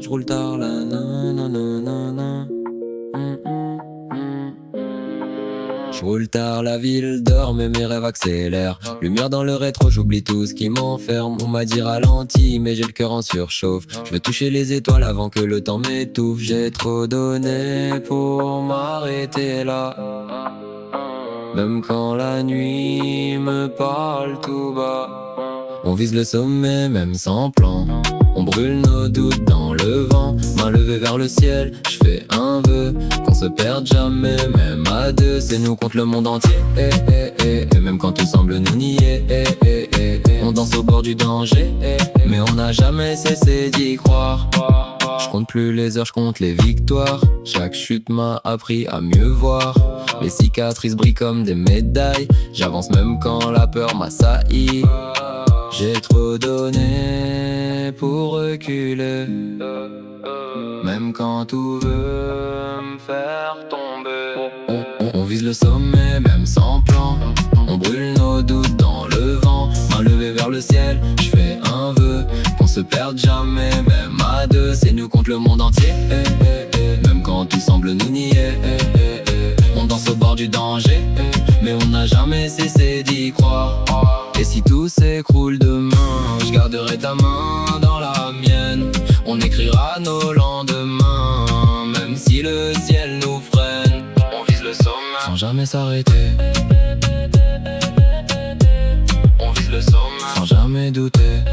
j'roule tard là, nanana. J'roule tard, la ville dort mais mes rêves accélèrent. Lumière dans le rétro, j'oublie tout ce qui m'enferme. On m'a dit ralenti mais j'ai le cœur en surchauffe. Je veux toucher les étoiles avant que le temps m'étouffe. J'ai trop donné pour m'arrêter là. Même quand la nuit me parle tout bas. On vise le sommet même sans plan. On brûle nos doutes dans le vent. Main levée vers le ciel, je fais un vœu qu'on se perde jamais, même à deux. C'est nous contre le monde entier, Et même quand tout semble nous nier, On danse au bord du danger, Mais on n'a jamais cessé d'y croire. Je compte plus les heures, je compte les victoires. Chaque chute m'a appris à mieux voir. Les cicatrices brillent comme des médailles. J'avance même quand la peur m'assaillit. J'ai trop donné pour reculer. Même quand tout veut me faire tomber. On vise le sommet même sans plan. On brûle nos doutes dans le vent. Main levée vers le ciel, je fais un vœu qu'on se perde jamais, même à deux. C'est nous contre le monde entier, Même quand tout semble nous nier, On danse au bord du danger, Mais on n'a jamais cessé d'y croire. Et si tout s'écroule demain, je garderai ta main dans la mienne. On écrira nos lendemains, même si le ciel nous freine. On vise le sommet sans jamais s'arrêter. On vise le sommet sans jamais douter.